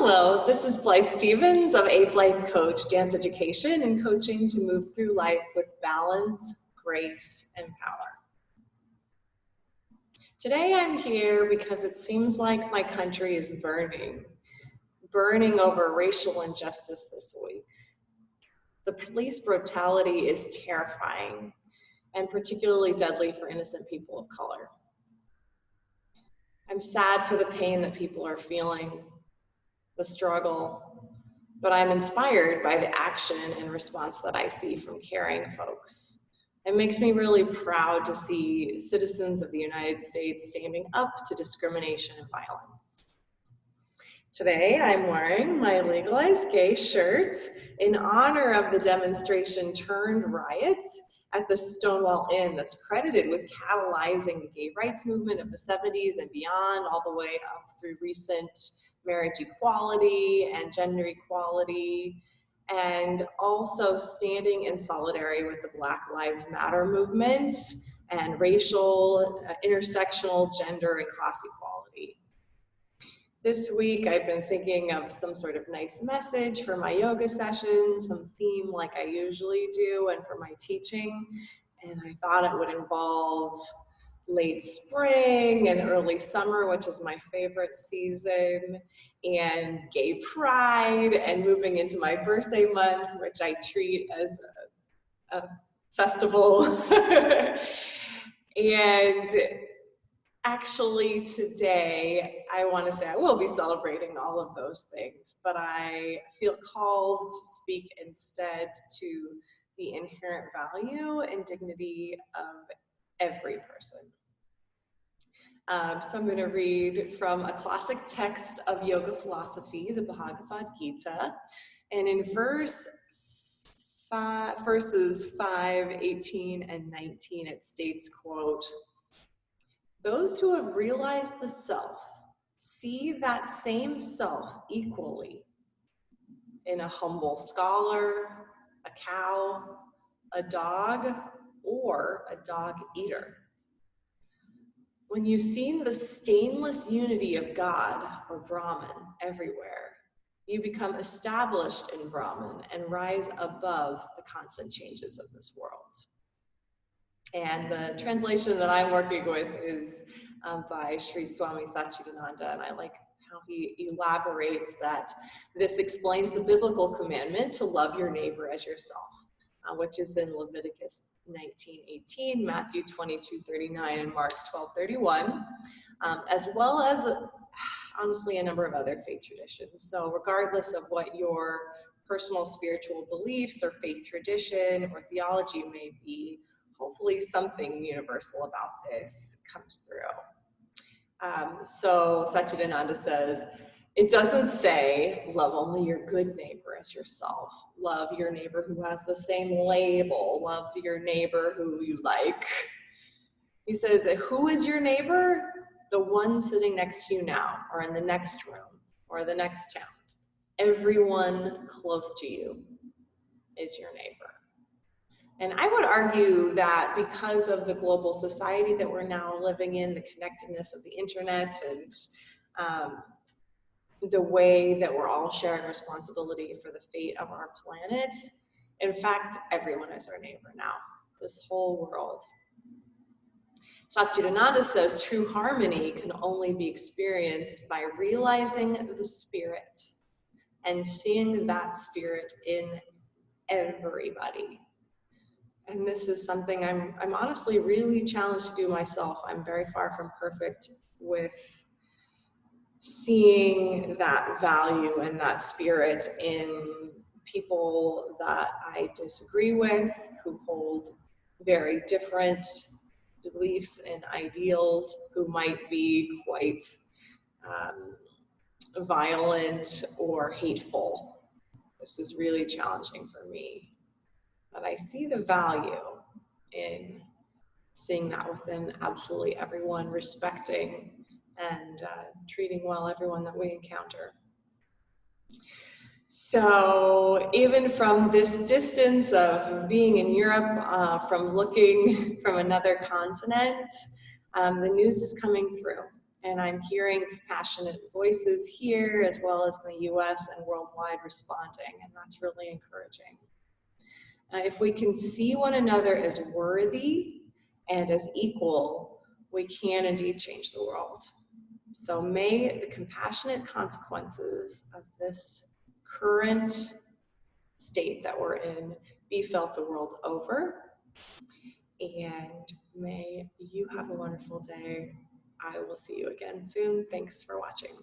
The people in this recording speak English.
Hello, this is Blythe Stevens of A Blythe Coach, Dance Education and Coaching to Move Through Life with Balance, Grace, and Power. Today I'm here because it seems like my country is burning over racial injustice this week. The police brutality is terrifying and particularly deadly for innocent people of color. I'm sad for the pain that people are feeling, the struggle, but I'm inspired by the action and response that I see from caring folks. It makes me really proud to see citizens of the United States standing up to discrimination and violence. Today, I'm wearing my Legalized Gay shirt in honor of the demonstration-turned-riot at the Stonewall Inn that's credited with catalyzing the gay rights movement of the 70s and beyond, all the way up through recent marriage equality and gender equality, and also standing in solidarity with the Black Lives Matter movement and racial, intersectional, gender, and class equality. This week, I've been thinking of some sort of nice message for my yoga session, some theme like I usually do, and for my teaching. And I thought it would involve late spring and early summer, which is my favorite season, and gay pride, and moving into my birthday month, which I treat as a festival. And actually today, I want to say I will be celebrating all of those things, but I feel called to speak instead to the inherent value and dignity of every person. So I'm going to read from a classic text of yoga philosophy, the Bhagavad Gita, and in verses 5, 18, and 19, it states, quote, "Those who have realized the self see that same self equally in a humble scholar, a cow, a dog, or a dog eater. When you've seen the stainless unity of God or Brahman everywhere, you become established in Brahman and rise above the constant changes of this world." And the translation that I'm working with is by Sri Swami Satchidananda, and I like how he elaborates that this explains the biblical commandment to love your neighbor as yourself, which is in Leviticus 19:18, Matthew 22:39, and Mark 12:31, as well as honestly a number of other faith traditions. So regardless of what your personal spiritual beliefs or faith tradition or theology may be, hopefully something universal about this comes through. So Satchidananda says, it doesn't say love only your good neighbor as yourself. Love your neighbor who has the same label. Love your neighbor who you like. He says, who is your neighbor? The one sitting next to you now, or in the next room, or the next town. Everyone close to you is your neighbor. And I would argue that because of the global society that we're now living in, the connectedness of the internet, and the way that we're all sharing responsibility for the fate of our planet, in fact, everyone is our neighbor now, this whole world. Satchidananda says true harmony can only be experienced by realizing the spirit and seeing that spirit in everybody. And this is something I'm honestly really challenged to do myself. I'm very far from perfect with seeing that value and that spirit in people that I disagree with, who hold very different beliefs and ideals, who might be quite violent or hateful. This is really challenging for me. But I see the value in seeing that within absolutely everyone, respecting and treating well everyone that we encounter. So even from this distance of being in Europe, from looking from another continent, the news is coming through. And I'm hearing compassionate voices here as well as in the US and worldwide responding, and that's really encouraging. If we can see one another as worthy and as equal, we can indeed change the world. So may the compassionate consequences of this current state that we're in be felt the world over. And may you have a wonderful day. I will see you again soon. Thanks for watching.